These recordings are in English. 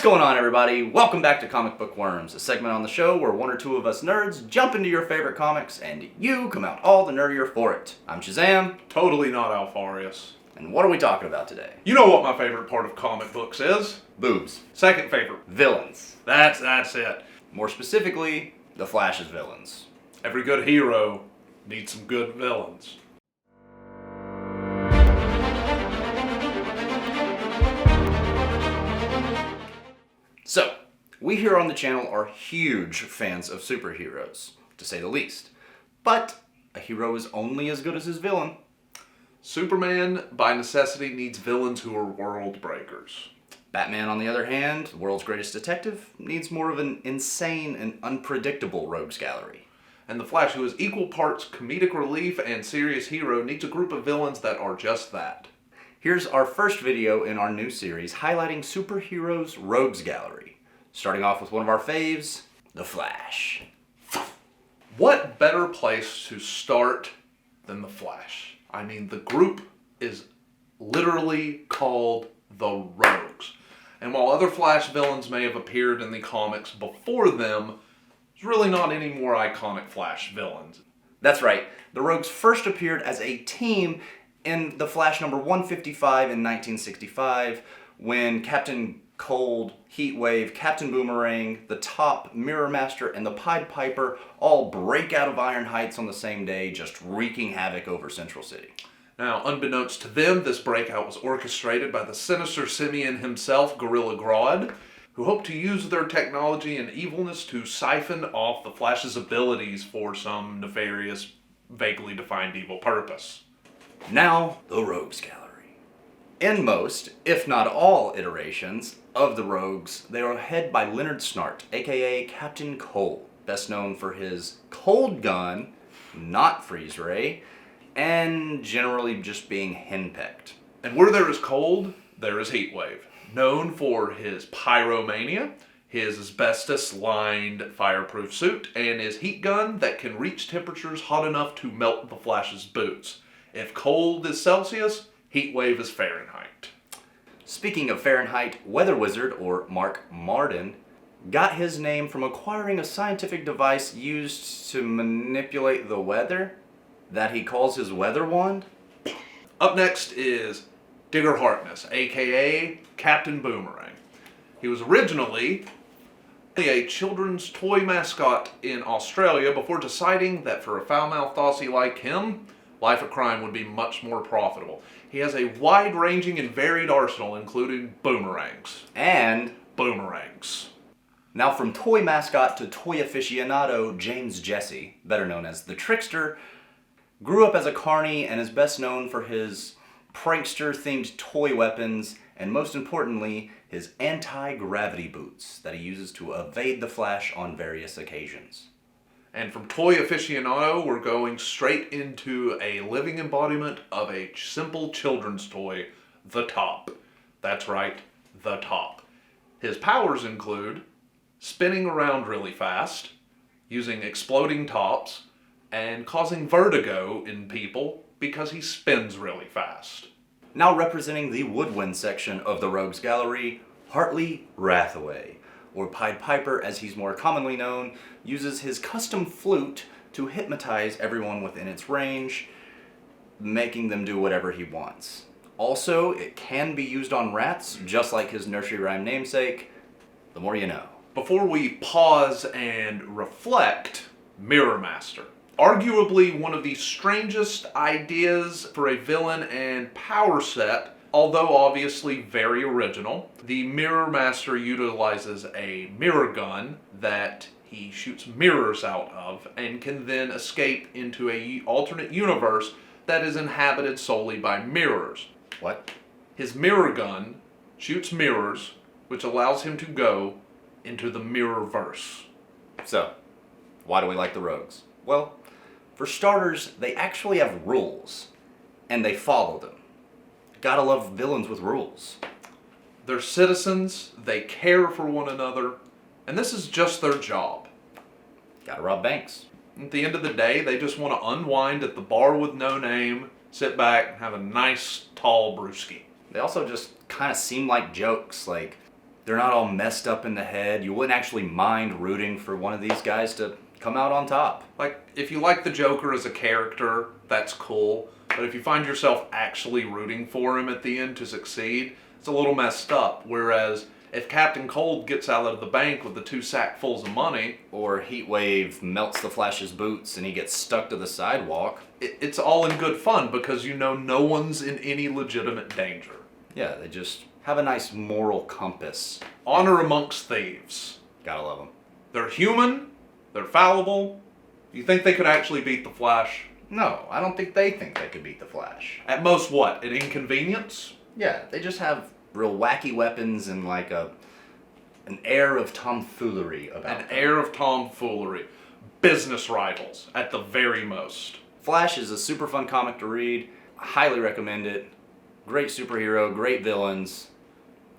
going on, everybody? Welcome back to Comic Book Worms, a segment on the show where one or two of us nerds jump into your favorite comics and you come out all the nerdier for it. I'm Shazam. Totally not Alfarius. And what are we talking about today? You know what my favorite part of comic books is? Boobs. Second favorite. Villains. That's it. More specifically, the Flash's villains. Every good hero needs some good villains. So, we here on the channel are huge fans of superheroes, to say the least. But a hero is only as good as his villain. Superman, by necessity, needs villains who are world breakers. Batman, on the other hand, the world's greatest detective, needs more of an insane and unpredictable rogues gallery. And the Flash, who is equal parts comedic relief and serious hero, needs a group of villains that are just that. Here's our first video in our new series highlighting superheroes' rogues gallery. Starting off with one of our faves, the Flash. What better place to start than the Flash? I mean, the group is literally called the Rogues. And while other Flash villains may have appeared in the comics before them, there's really not any more iconic Flash villains. That's right. The Rogues first appeared as a team in the Flash number 155 in 1965, when Captain Cold, Heatwave, Captain Boomerang, the Top, Mirror Master, and the Pied Piper all break out of Iron Heights on the same day, just wreaking havoc over Central City. Now, unbeknownst to them, this breakout was orchestrated by the sinister simian himself, Gorilla Grodd, who hoped to use their technology and evilness to siphon off the Flash's abilities for some nefarious, vaguely defined evil purpose. Now, the Rogues Gallery. In most, if not all, iterations of the Rogues, they are headed by Leonard Snart, aka Captain Cold, best known for his cold gun, not freeze ray, and generally just being henpecked. And where there is cold, there is Heatwave, known for his pyromania, his asbestos-lined fireproof suit, and his heat gun that can reach temperatures hot enough to melt the Flash's boots. If cold is Celsius, Heatwave is Fahrenheit. Speaking of Fahrenheit, Weather Wizard, or Mark Martin, got his name from acquiring a scientific device used to manipulate the weather that he calls his weather wand. Up next is Digger Harkness, aka Captain Boomerang. He was originally a children's toy mascot in Australia before deciding that for a foul-mouthed Aussie like him, life of crime would be much more profitable. He has a wide-ranging and varied arsenal, including boomerangs. And boomerangs. Now from toy mascot to toy aficionado, James Jesse, better known as the Trickster, grew up as a carny and is best known for his prankster-themed toy weapons and, most importantly, his anti-gravity boots that he uses to evade the Flash on various occasions. And from toy aficionado, we're going straight into a living embodiment of a simple children's toy, the Top. That's right, the Top. His powers include spinning around really fast, using exploding tops, and causing vertigo in people because he spins really fast. Now representing the woodwind section of the Rogues Gallery, Hartley Rathaway, or Pied Piper as he's more commonly known, uses his custom flute to hypnotize everyone within its range, making them do whatever he wants. Also, it can be used on rats, just like his nursery rhyme namesake. The more you know. Before we pause and reflect, Mirror Master. Arguably one of the strangest ideas for a villain and power set, although obviously very original. The Mirror Master utilizes a mirror gun that he shoots mirrors out of and can then escape into an alternate universe that is inhabited solely by mirrors. What? His mirror gun shoots mirrors, which allows him to go into the Mirrorverse. So, why do we like the Rogues? Well, for starters, they actually have rules, and they follow them. Gotta love villains with rules. They're citizens, they care for one another, and this is just their job. Gotta rob banks. At the end of the day, they just want to unwind at the bar with no name, sit back, and have a nice, tall brewski. They also just kind of seem like jokes. Like, They're not all messed up in the head. You wouldn't actually mind rooting for one of these guys to come out on top. Like, if you like the Joker as a character, that's cool. But if you find yourself actually rooting for him at the end to succeed, it's a little messed up. Whereas if Captain Cold gets out of the bank with the 2 sackfuls of money, or Heatwave melts the Flash's boots and he gets stuck to the sidewalk, it's all in good fun because you know no one's in any legitimate danger. yeah, they just have a nice moral compass. Honor amongst thieves. Gotta love them. They're human. They're fallible. You think they could actually beat the Flash? No, I don't think they think they could beat the Flash. At most, what? An inconvenience? Yeah, they just have real wacky weapons and like an air of tomfoolery about An them. air of tomfoolery. Business rivals, at the very most. Flash is a super fun comic to read. I highly recommend it. Great superhero, great villains.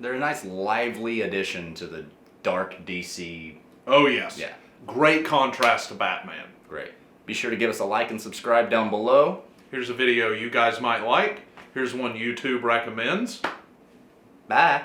They're a nice lively addition to the dark DC. Oh, yes. Yeah, Great contrast to Batman. great. Be sure to give us a like and subscribe down below. Here's a video you guys might like. Here's one YouTube recommends. Bye.